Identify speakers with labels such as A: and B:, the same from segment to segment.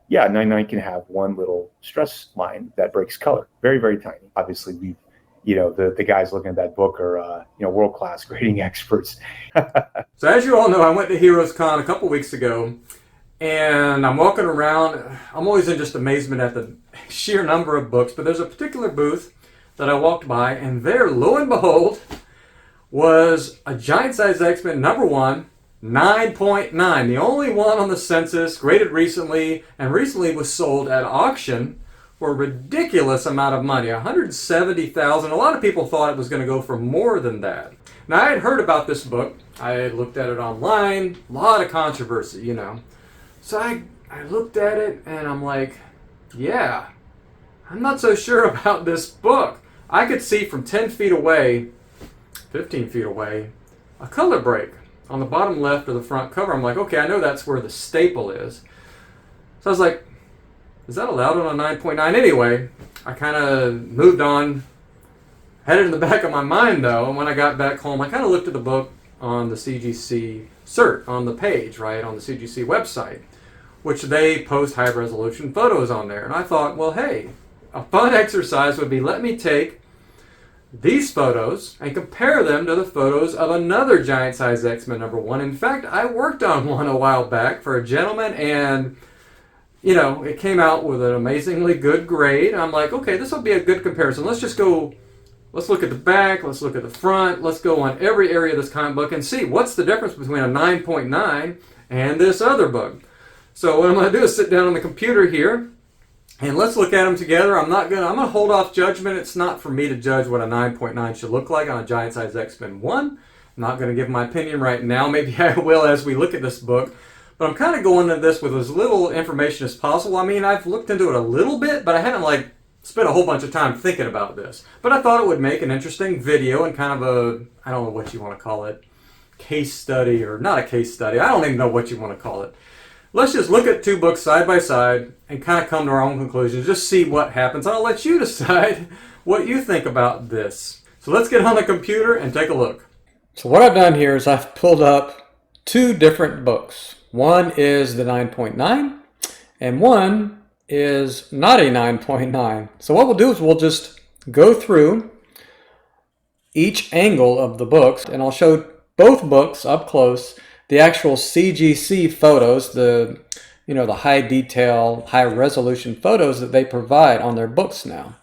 A: yeah, 99 can have one little stress line that breaks color, very, very tiny. Obviously, the guys looking at that book are, world-class grading experts.
B: So as you all know, I went to Heroes Con a couple weeks ago, and I'm walking around. I'm always in just amazement at the sheer number of books, but there's a particular booth that I walked by, and there, lo and behold, was a Giant Size X-Men #1, 9.9, the only one on the census, graded recently, and recently was sold at auction for a ridiculous amount of money, $170,000. A lot of people thought it was going to go for more than that. Now, I had heard about this book. I had looked at it online, a lot of controversy, you know. So I looked at it and I'm like, yeah, I'm not so sure about this book. I could see from 10 feet away, 15 feet away, a color break on the bottom left of the front cover. I'm like, okay, I know that's where the staple is. So I was like, is that allowed on a 9.9? Anyway, I kind of moved on, had it in the back of my mind though, and when I got back home, I kind of looked at the book on the CGC cert on the page, right, on the CGC website, which they post high resolution photos on there. And I thought, well, hey, a fun exercise would be, let me take these photos and compare them to the photos of another Giant Size X-Men #1. In fact, I worked on one a while back for a gentleman, and it came out with an amazingly good grade. I'm like, okay, this will be a good comparison. Let's look at the back, let's look at the front, let's go on every area of this comic book and see what's the difference between a 9.9 and this other book. So what I'm going to do is sit down on the computer here, and let's look at them together. I'm going to hold off judgment. It's not for me to judge what a 9.9 should look like on a Giant Size X-Men 1. I'm not going to give my opinion right now. Maybe I will as we look at this book. But I'm kind of going into this with as little information as possible. I mean, I've looked into it a little bit, but I haven't spent a whole bunch of time thinking about this. But I thought it would make an interesting video and kind of I don't know what you want to call it, case study, or not a case study. I don't even know what you want to call it. Let's just look at two books side by side and kind of come to our own conclusions. Just see what happens. I'll let you decide what you think about this. So let's get on the computer and take a look. So what I've done here is I've pulled up two different books. One is the 9.9 and one is not a 9.9. So what we'll do is we'll just go through each angle of the books, and I'll show both books up close, the actual CGC photos, the high detail, high resolution photos that they provide on their books now.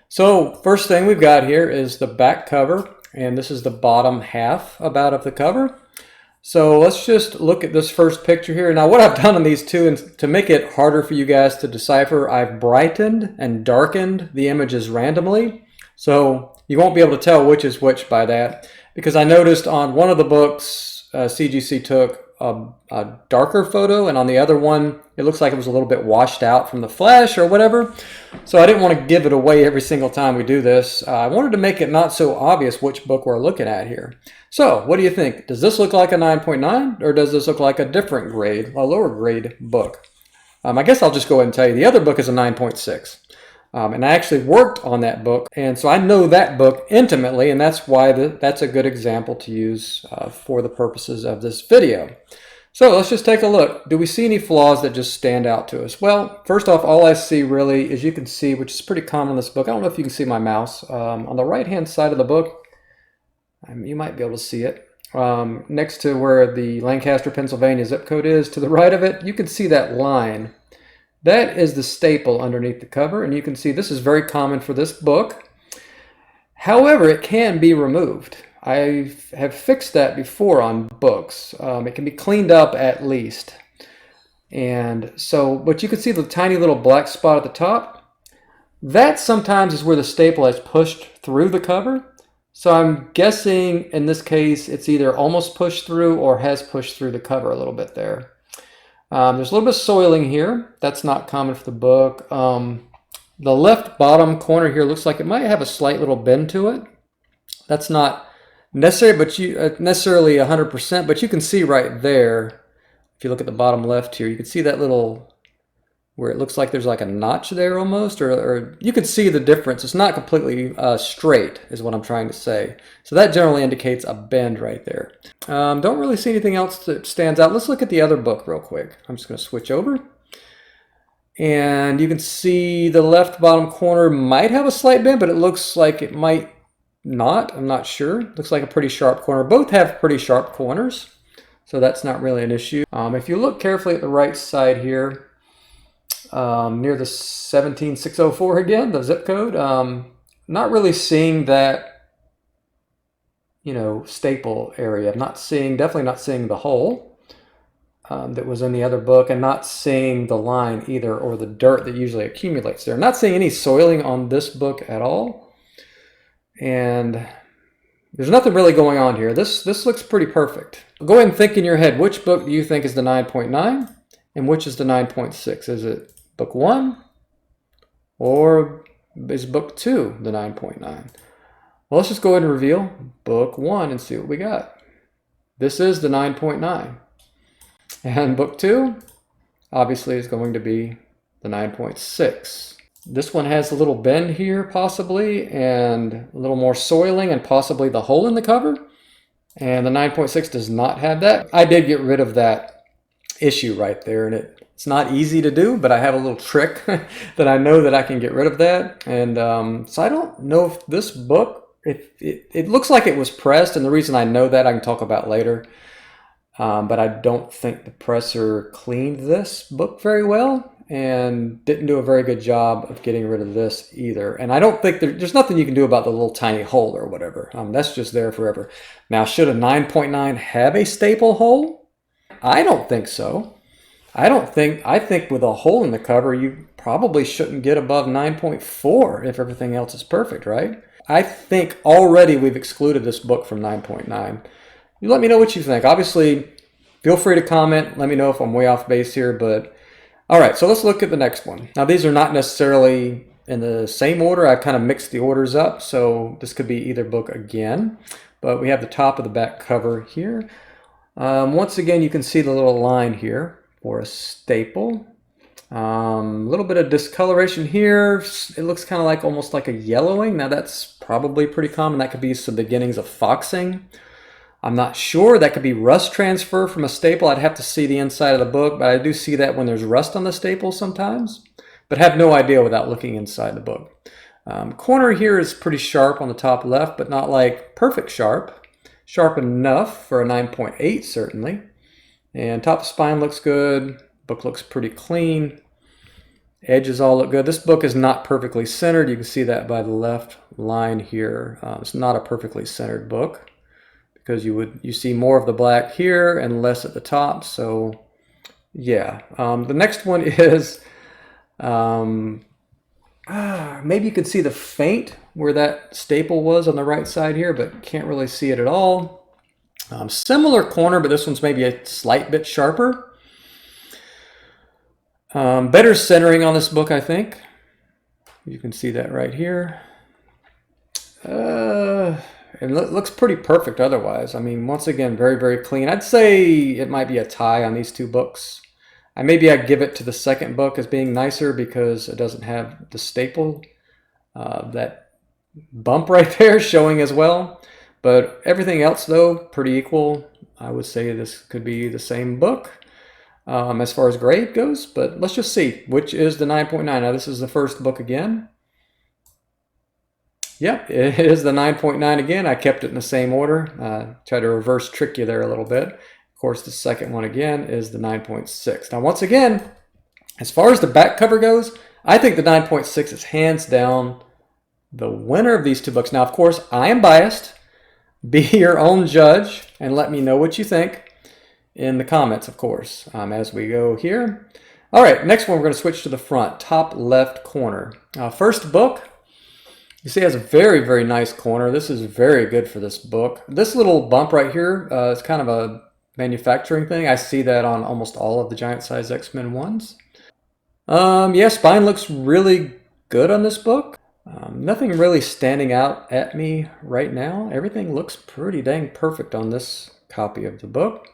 B: So first thing we've got here is the back cover, and this is the bottom half about of the cover. So let's just look at this first picture here. Now what I've done on these two, and to make it harder for you guys to decipher, I've brightened and darkened the images randomly. So you won't be able to tell which is which by that, because I noticed on one of the books, CGC took a darker photo, and on the other one it looks like it was a little bit washed out from the flash or whatever. So I didn't want to give it away every single time we do this. I wanted to make it not so obvious which book we're looking at here. So what do you think? Does this look like a 9.9, or does this look like a different grade, a lower grade book? I guess I'll just go ahead and tell you the other book is a 9.6. And I actually worked on that book, and so I know that book intimately, and that's why that's a good example to use for the purposes of this video. So let's just take a look. Do we see any flaws that just stand out to us? Well, first off, all I see really is, you can see, which is pretty common in this book, I don't know if you can see my mouse, on the right hand side of the book, you might be able to see it, next to where the Lancaster, Pennsylvania zip code is, to the right of it, you can see that line. That is the staple underneath the cover, and you can see this is very common for this book. However, it can be removed. I have fixed that before on books. It can be cleaned up at least. And so, but you can see the tiny little black spot at the top. That sometimes is where the staple has pushed through the cover. So I'm guessing in this case it's either almost pushed through or has pushed through the cover a little bit there. There's a little bit of soiling here. That's not common for the book. The left bottom corner here looks like it might have a slight little bend to it. That's not necessary, but necessarily 100%, but you can see right there, if you look at the bottom left here, you can see that little, where it looks like there's like a notch there almost, or you can see the difference. It's not completely straight is what I'm trying to say. So that generally indicates a bend right there. Don't really see anything else that stands out. Let's look at the other book real quick. I'm just going to switch over. And you can see the left bottom corner might have a slight bend, but it looks like it might not. I'm not sure. Looks like a pretty sharp corner. Both have pretty sharp corners, so that's not really an issue. If you look carefully at the right side here, near the 17604 again, the zip code, not really seeing that, you know, staple area. I'm not seeing, definitely not seeing the hole that was in the other book, and not seeing the line either, or the dirt that usually accumulates there. Not seeing any soiling on this book at all. And there's nothing really going on here. This looks pretty perfect. Go ahead and think in your head, which book do you think is the 9.9 and which is the 9.6? Is it book 1 or is book 2 the 9.9? Well, let's just go ahead and reveal book 1 and see what we got. This is the 9.9. And book 2 obviously is going to be the 9.6. This one has a little bend here possibly, and a little more soiling, and possibly the hole in the cover. And the 9.6 does not have that. I did get rid of that issue right there, and it's not easy to do, but I have a little trick that I know that I can get rid of that. And so I don't know if this book, it looks like it was pressed, and the reason I know that I can talk about later. But I don't think the presser cleaned this book very well, and didn't do a very good job of getting rid of this either. And I don't think there's nothing you can do about the little tiny hole or whatever. That's just there forever. Now, should a 9.9 have a staple hole? I don't think so. I think with a hole in the cover, you probably shouldn't get above 9.4 if everything else is perfect, right? I think already we've excluded this book from 9.9. You let me know what you think. Obviously, feel free to comment. Let me know if I'm way off base here. But all right, so let's look at the next one. Now, these are not necessarily in the same order. I kind of mixed the orders up, so this could be either book again. But we have the top of the back cover here. Once again, you can see the little line here for a staple. A little bit of discoloration here. It looks kind of like almost like a yellowing. Now, that's probably pretty common. That could be some beginnings of foxing. I'm not sure. That could be rust transfer from a staple. I'd have to see the inside of the book, but I do see that when there's rust on the staple sometimes, but have no idea without looking inside the book. Corner here is pretty sharp on the top left, but not like perfect sharp. Sharp enough for a 9.8 certainly. And top spine looks good. Book looks pretty clean. Edges all look good. This book is not perfectly centered. You can see that by the left line here. It's not a perfectly centered book, because you see more of the black here and less at the top. So yeah, the next one is maybe you can see the faint where that staple was on the right side here, but can't really see it at all. Similar corner, but this one's maybe a slight bit sharper. Better centering on this book, I think. You can see that right here. It looks pretty perfect otherwise. I mean, once again, very, very clean. I'd say it might be a tie on these two books. Maybe I'd give it to the second book as being nicer because it doesn't have the staple, that bump right there showing as well. But everything else, though, pretty equal. I would say this could be the same book as far as grade goes. But let's just see which is the 9.9. Now, this is the first book again. Yep, it is the 9.9 again. I kept it in the same order. Try to reverse trick you there a little bit. Of course, the second one again is the 9.6. Now, once again, as far as the back cover goes, I think the 9.6 is hands down the winner of these two books. Now, of course, I am biased. Be your own judge and let me know what you think in the comments, of course, as we go here. All right, next one, we're going to switch to the front, top left corner. First book. You see it has a very, very nice corner. This is very good for this book. This little bump right here is kind of a manufacturing thing. I see that on almost all of the giant size X-Men ones. Yeah, spine looks really good on this book. Nothing really standing out at me right now. Everything looks pretty dang perfect on this copy of the book.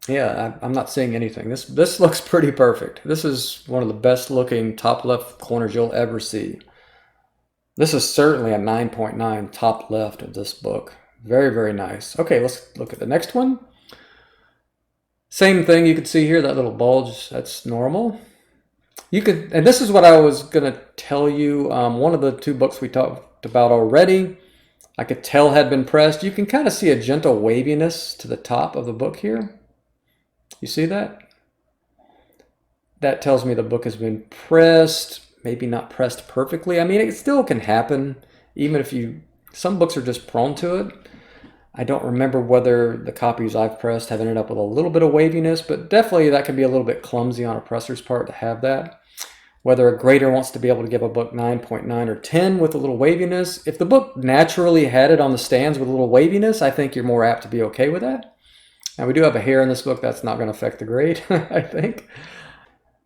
B: Yeah, I'm not seeing anything. This looks pretty perfect. This is one of the best looking top left corners you'll ever see. This is certainly a 9.9 top left of this book. Very, very nice. Okay, let's look at the next one. Same thing you can see here, that little bulge, that's normal. You could, and this is what I was going to tell you. One of the two books we talked about already, I could tell had been pressed. You can kind of see a gentle waviness to the top of the book here. You see that? That tells me the book has been pressed, maybe not pressed perfectly. I mean, it still can happen, even if some books are just prone to it. I don't remember whether the copies I've pressed have ended up with a little bit of waviness, but definitely that can be a little bit clumsy on a presser's part to have that. Whether a grader wants to be able to give a book 9.9 or 10 with a little waviness. If the book naturally had it on the stands with a little waviness, I think you're more apt to be okay with that. Now we do have a hair in this book. That's not going to affect the grade, I think.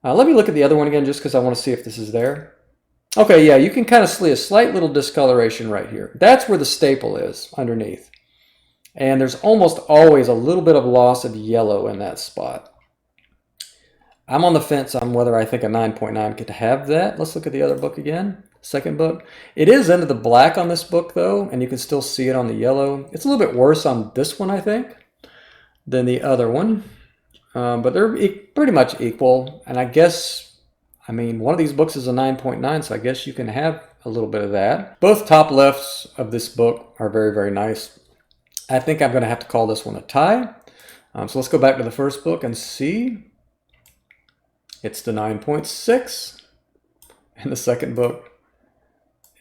B: Let me look at the other one again just because I want to see if this is there. Okay, yeah, you can kind of see a slight little discoloration right here. That's where the staple is underneath. And there's almost always a little bit of loss of yellow in that spot. I'm on the fence on whether I think a 9.9 could have that. Let's look at the other book again, second book. It is into the black on this book though, and you can still see it on the yellow. It's a little bit worse on this one, I think, than the other one. But they're pretty much equal. And I guess, I mean, one of these books is a 9.9, so I guess you can have a little bit of that. Both top lefts of this book are very, very nice. I think I'm going to have to call this one a tie. So let's go back to the first book and see. It's the 9.6. And the second book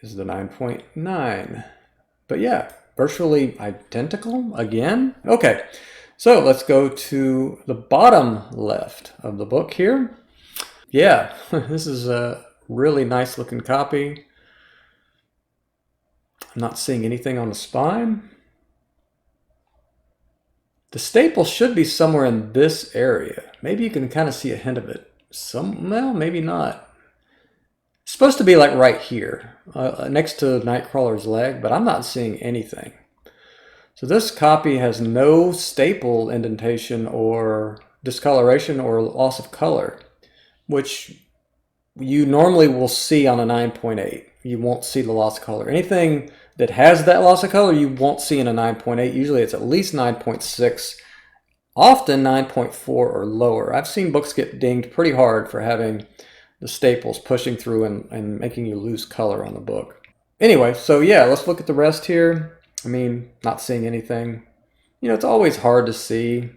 B: is the 9.9. But yeah, virtually identical again. Okay. So let's go to the bottom left of the book here. Yeah, this is a really nice looking copy. I'm not seeing anything on the spine. The staple should be somewhere in this area. Maybe you can kind of see a hint of it. Well, maybe not. It's supposed to be like right here, next to Nightcrawler's leg, but I'm not seeing anything. So this copy has no staple indentation or discoloration or loss of color, which you normally will see on a 9.8. You won't see the loss of color. Anything that has that loss of color, you won't see in a 9.8. Usually it's at least 9.6, often 9.4 or lower. I've seen books get dinged pretty hard for having the staples pushing through and making you lose color on the book. Anyway, so yeah, let's look at the rest here. I mean, not seeing anything. You know, it's always hard to see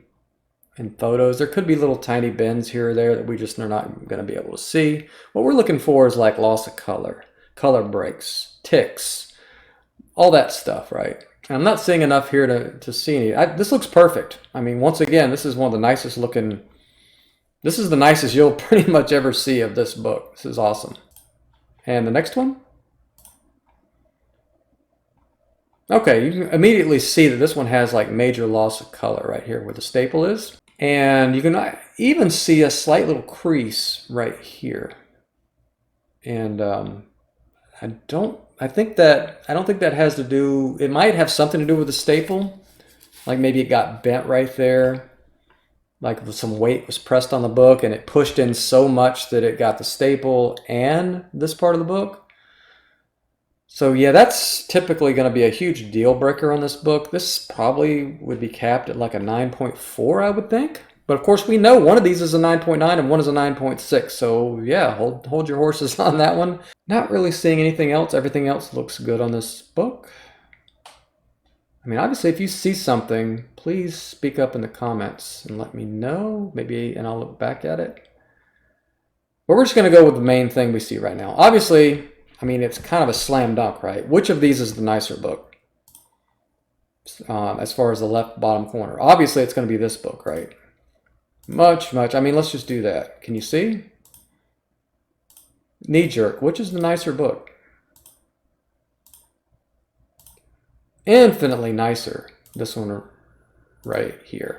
B: in photos. There could be little tiny bends here or there that we just are not going to be able to see. What we're looking for is like loss of color, color breaks, ticks, all that stuff, right? And I'm not seeing enough here to see any. This looks perfect. I mean, once again, this is one of the nicest looking, this is the nicest you'll pretty much ever see of this book. This is awesome. And the next one? Okay, you can immediately see that this one has like major loss of color right here where the staple is. And you can even see a slight little crease right here. And I don't think that has to do, it might have something to do with the staple. Like maybe it got bent right there. Like some weight was pressed on the book and it pushed in so much that it got the staple and this part of the book. So yeah, that's typically going to be a huge deal breaker on this book. This probably would be capped at like a 9.4, I would think. But of course we know one of these is a 9.9 and one is a 9.6. So yeah, hold your horses on that one. Not really seeing anything else. Everything else looks good on this book. I mean, obviously if you see something, please speak up in the comments and let me know. Maybe, and I'll look back at it. But we're just going to go with the main thing we see right now. Obviously, I mean, it's kind of a slam dunk, right? Which of these is the nicer book? As far as the left bottom corner. Obviously, it's going to be this book, right? Much. I mean, let's just do that. Can you see? Knee jerk. Which is the nicer book? Infinitely nicer. This one right here.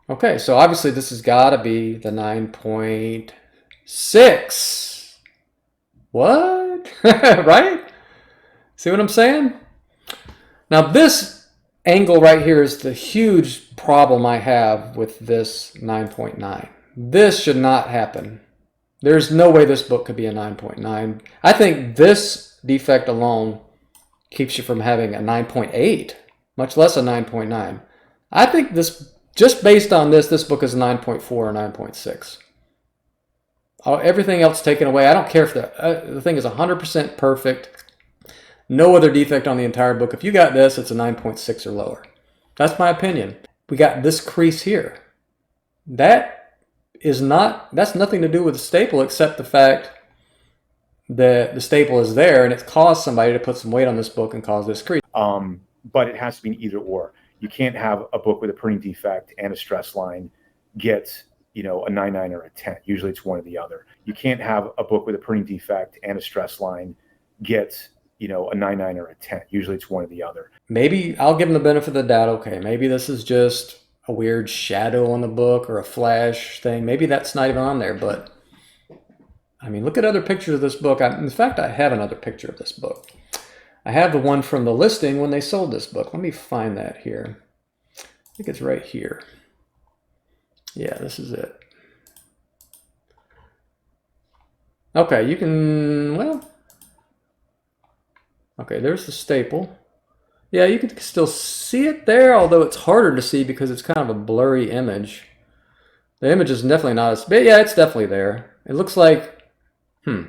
B: Okay, so obviously this has got to be the 9.6. What? Right? See what I'm saying? Now this angle right here is the huge problem I have with this 9.9. This should not happen. There's no way this book could be a 9.9. I think this defect alone keeps you from having a 9.8, much less a 9.9. I think this, just based on this book is 9.4 or 9.6. everything else taken away. I don't care if the thing is 100% perfect, no other defect on the entire book. If you got this, it's a 9.6 or lower. That's my opinion. We got this crease here. That's nothing to do with the staple except the fact that the staple is there and it's caused somebody to put some weight on this book and cause this crease.
A: But it has to be an either or. You can't have a book with a printing defect and a stress line get, a 9.9 or a 10. Usually it's one or the other. You can't have a book with a printing defect and a stress line get, a 9.9 or a 10. Usually it's one or the other.
B: Maybe I'll give them the benefit of the doubt. Okay, maybe this is just a weird shadow on the book or a flash thing. Maybe that's not even on there, but I mean, look at other pictures of this book. In fact, I have another picture of this book. I have the one from the listing when they sold this book. Let me find that here. I think it's right here. Yeah, this is it. Okay, you can, okay, there's the staple. Yeah, you can still see it there, although it's harder to see because it's kind of a blurry image. The image is definitely not as big. Yeah, it's definitely there. It looks like, all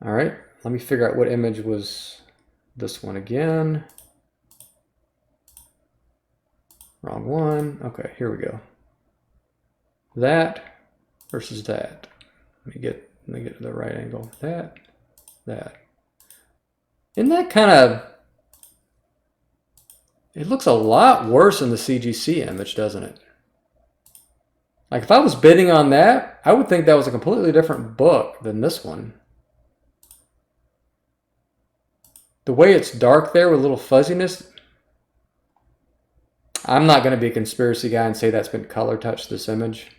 B: right, let me figure out what image was this one again. Wrong one. Okay, here we go. That versus that. Let me get to the right angle. That. Isn't that kind of, it looks a lot worse in the CGC image, doesn't it? Like if I was bidding on that, I would think that was a completely different book than this one. The way it's dark there with a little fuzziness, I'm not going to be a conspiracy guy and say that's been color touched, this image.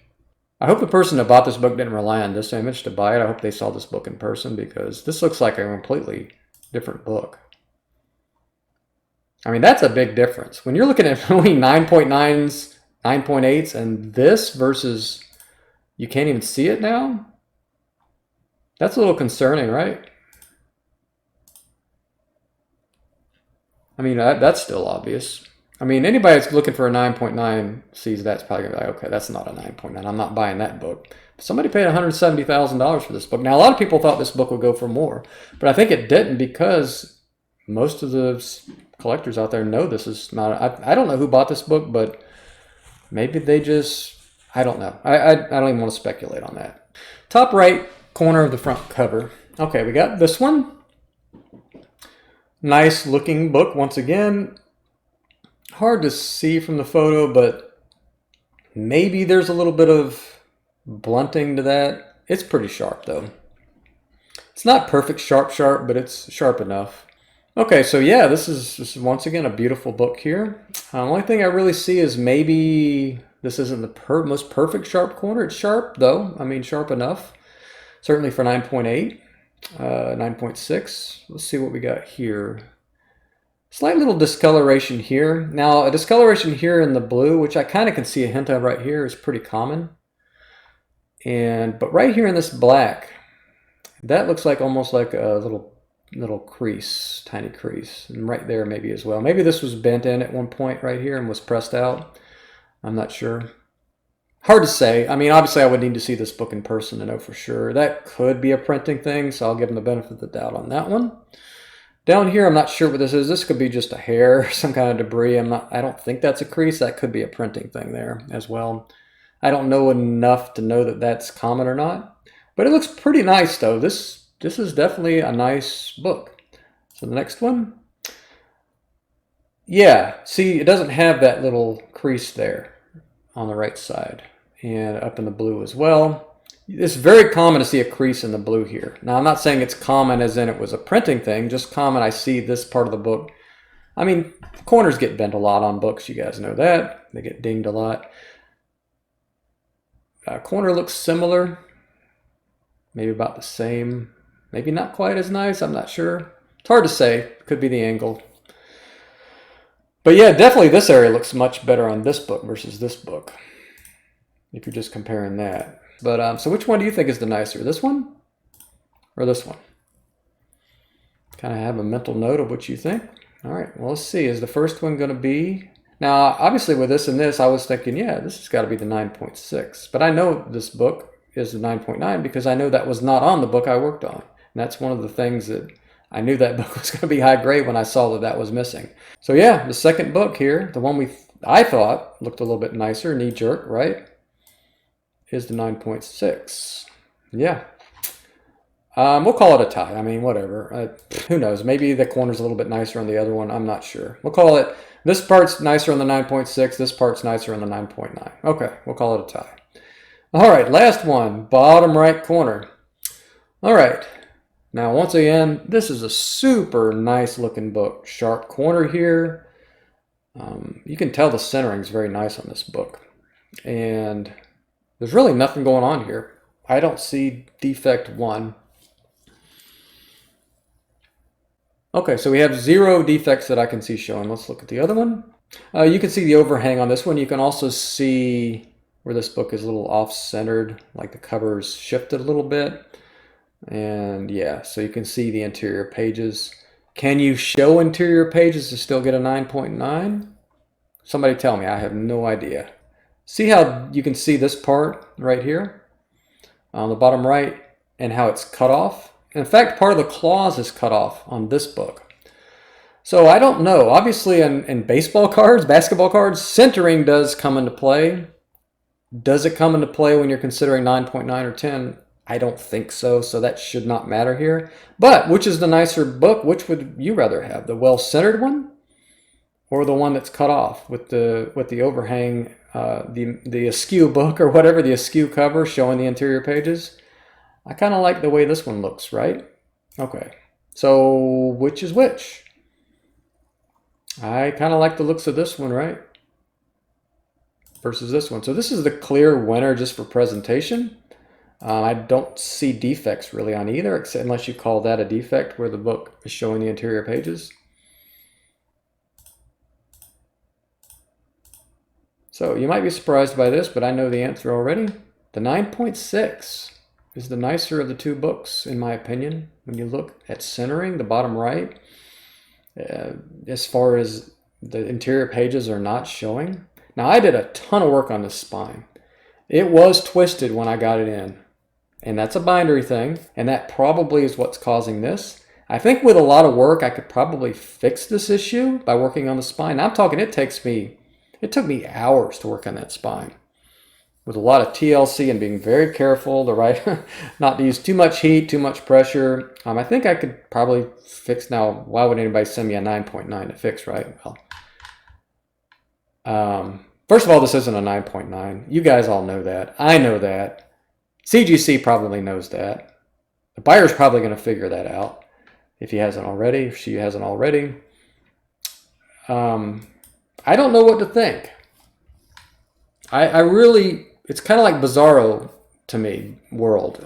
B: I hope the person that bought this book didn't rely on this image to buy it. I hope they saw this book in person because this looks like a completely different book. I mean, that's a big difference. When you're looking at only 9.9s, 9.8s, and this versus you can't even see it now, that's a little concerning, right? I mean, that's still obvious. I mean, anybody that's looking for a 9.9 sees that's probably going to be like, okay, that's not a 9.9. I'm not buying that book. But somebody paid $170,000 for this book. Now, a lot of people thought this book would go for more, but I think it didn't because most of the collectors out there know this is not, I don't know who bought this book, but maybe they just, I don't know. I don't even want to speculate on that. Top right corner of the front cover. Okay, we got this one. Nice looking book once again. Hard to see from the photo, but maybe there's a little bit of blunting to that. It's pretty sharp though. It's not perfect sharp, but it's sharp enough. Okay, so yeah, this is once again a beautiful book here. The only thing I really see is maybe this isn't the most perfect sharp corner. It's sharp though. I mean, sharp enough. Certainly for 9.8, 9.6. Let's see what we got here. Slight little discoloration here. Now, a discoloration here in the blue, which I kind of can see a hint of right here, is pretty common. But right here in this black, that looks like almost like a little crease, tiny crease. And right there maybe as well. Maybe this was bent in at one point right here and was pressed out. I'm not sure. Hard to say. I mean, obviously I would need to see this book in person to know for sure. That could be a printing thing, so I'll give them the benefit of the doubt on that one. Down here, I'm not sure what this is. This could be just a hair, some kind of debris. I don't think that's a crease. That could be a printing thing there as well. I don't know enough to know that that's common or not. But it looks pretty nice, though. This is definitely a nice book. So the next one. Yeah, see, it doesn't have that little crease there on the right side. And up in the blue as well. It's very common to see a crease in the blue here. Now, I'm not saying it's common as in it was a printing thing, just common I see this part of the book. I mean, corners get bent a lot on books, you guys know that. They get dinged a lot. Corner looks similar, maybe about the same, maybe not quite as nice, I'm not sure. It's hard to say, could be the angle. But yeah, definitely this area looks much better on this book versus this book, if you're just comparing that. But so which one do you think is the nicer, this one or this one? Kind of have a mental note of what you think. All right, well, let's see. Is the first one going to be? Now, obviously with this and this, I was thinking, yeah, this has got to be the 9.6. But I know this book is the 9.9 because I know that was not on the book I worked on. And that's one of the things that I knew that book was going to be high grade when I saw that that was missing. So yeah, the second book here, the one I thought looked a little bit nicer, knee jerk, right, is the 9.6. Yeah. We'll call it a tie. I mean, whatever. Who knows? Maybe the corner's a little bit nicer on the other one. I'm not sure. We'll call it, this part's nicer on the 9.6. This part's nicer on the 9.9. Okay, we'll call it a tie. All right, last one, bottom right corner. All right. Now, once again, this is a super nice looking book. Sharp corner here. You can tell the centering is very nice on this book. And there's really nothing going on here. I don't see defect 1. Okay, so we have 0 defects that I can see showing. Let's look at the other one. You can see the overhang on this one. You can also see where this book is a little off-centered, like the cover's shifted a little bit. And yeah, so you can see the interior pages. Can you show interior pages to still get a 9.9? Somebody tell me, I have no idea. See how you can see this part right here on the bottom right and how it's cut off? In fact, part of the claws is cut off on this book. So I don't know. Obviously in baseball cards, basketball cards, centering does come into play. Does it come into play when you're considering 9.9 or 10? I don't think so, so that should not matter here. But which is the nicer book? Which would you rather have? The well-centered one or the one that's cut off with the overhang, the askew book or whatever, the askew cover showing the interior pages? I kind of like the way this one looks, right? Okay, so which is which? I kind of like the looks of this one, right? Versus this one. So this is the clear winner just for presentation. I don't see defects really on either, except unless you call that a defect where the book is showing the interior pages. So you might be surprised by this, but I know the answer already. The 9.6 is the nicer of the two books, in my opinion. When you look at centering, the bottom right, as far as the interior pages are not showing. Now, I did a ton of work on this spine. It was twisted when I got it in. And that's a bindery thing, and that probably is what's causing this. I think with a lot of work, I could probably fix this issue by working on the spine. Now, I'm talking it took me hours to work on that spine. With a lot of TLC and being very careful to not to use too much heat, too much pressure. I think I could probably fix now. Why would anybody send me a 9.9 to fix, right? Well, first of all, this isn't a 9.9. You guys all know that. I know that. CGC probably knows that. The buyer's probably going to figure that out if he hasn't already, if she hasn't already. I don't know what to think. I really, it's kind of like Bizarro to me, world.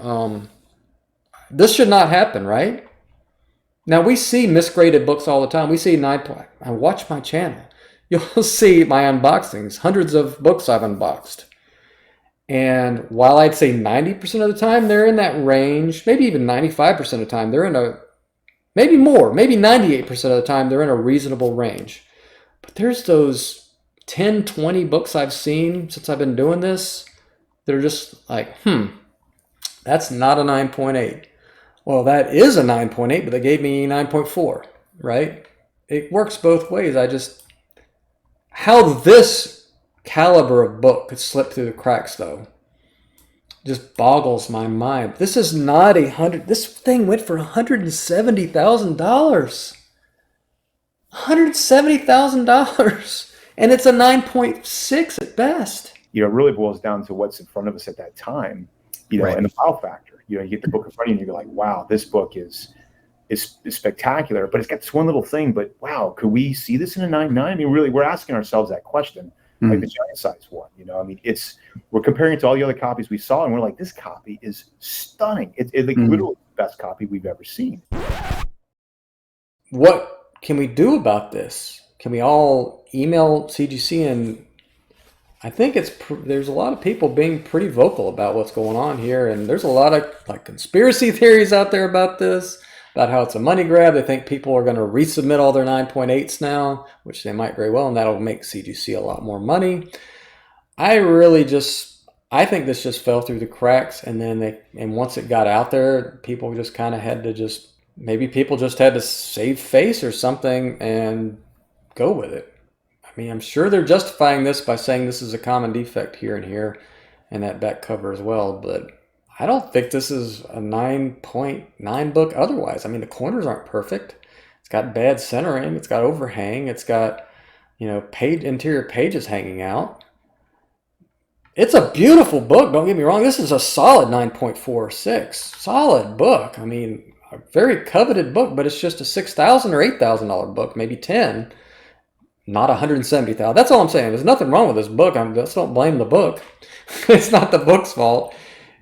B: This should not happen, right? Now, we see misgraded books all the time. We see I watch my channel. You'll see my unboxings, hundreds of books I've unboxed. And while I'd say 90% of the time they're in that range, maybe even 95% of the time, they're in a, maybe more, maybe 98% of the time, they're in a reasonable range. But there's those 10, 20 books I've seen since I've been doing this that are just like, that's not a 9.8. Well, that is a 9.8, but they gave me 9.4, right? It works both ways. How this caliber of book could slip through the cracks, though, just boggles my mind. This is not this thing went for $170,000. $170,000. And it's a 9.6 at best.
A: It really boils down to what's in front of us at that time, right. And the wow factor. You get the book in front of you and you're like, wow, this book is spectacular, but it's got this one little thing, but wow, could we see this in a 9.9? I mean, really, we're asking ourselves that question, like the giant size one, I mean, we're comparing it to all the other copies we saw and we're like, this copy is stunning. It's like literally the best copy we've ever seen.
B: What can we do about this? Can we all email CGC? And I think there's a lot of people being pretty vocal about what's going on here. And there's a lot of conspiracy theories out there about this, about how it's a money grab. They think people are going to resubmit all their 9.8s now, which they might very well, and that'll make CGC a lot more money. I really I think this just fell through the cracks, and then once it got out there, people just kind of had to maybe people just had to save face or something and go with it. I mean, I'm sure they're justifying this by saying this is a common defect here and here, and that back cover as well, but I don't think this is a 9.9 book otherwise. I mean, the corners aren't perfect. It's got bad centering. It's got overhang. It's got, interior pages hanging out. It's a beautiful book. Don't get me wrong. This is a solid 9.46. Solid book. I mean, a very coveted book, but it's just a $6,000 or $8,000 book, maybe 10, not $170,000. That's all I'm saying. There's nothing wrong with this book. Let's don't blame the book. It's not the book's fault.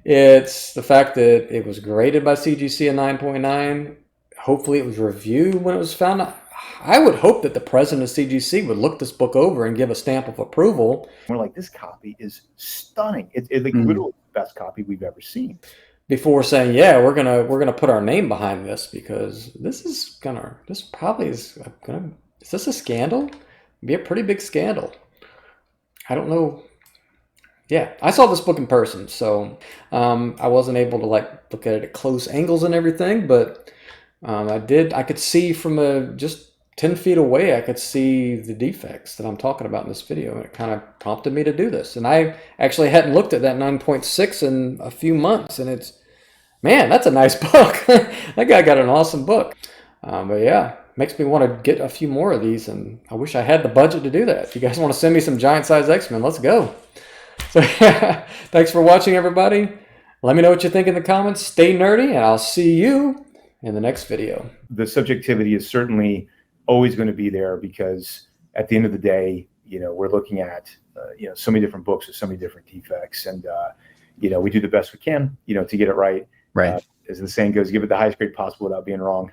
B: It's the fact that it was graded by CGC a 9.9. Hopefully it was reviewed when it was found out. I would hope that the president of CGC would look this book over and give a stamp of approval.
A: We're like, this copy is stunning. It's like literally the best copy we've ever seen.
B: Before saying, yeah, we're gonna put our name behind this, because this probably is gonna. Is this a scandal? It'd be a pretty big scandal. I don't know. Yeah, I saw this book in person, so I wasn't able to look at it at close angles and everything, but I could see from just 10 feet away, I could see the defects that I'm talking about in this video, and it kind of prompted me to do this. And I actually hadn't looked at that 9.6 in a few months, and man, that's a nice book. That guy got an awesome book. But yeah, makes me want to get a few more of these, and I wish I had the budget to do that. If you guys want to send me some giant size X-Men, let's go. So thanks for watching, everybody. Let me know what you think in the comments. Stay nerdy, and I'll see you in the next video.
A: The subjectivity is certainly always going to be there, because at the end of the day, we're looking at so many different books with so many different defects, and we do the best we can to get it right.
B: Right.
A: As the saying goes, give it the highest grade possible without being wrong.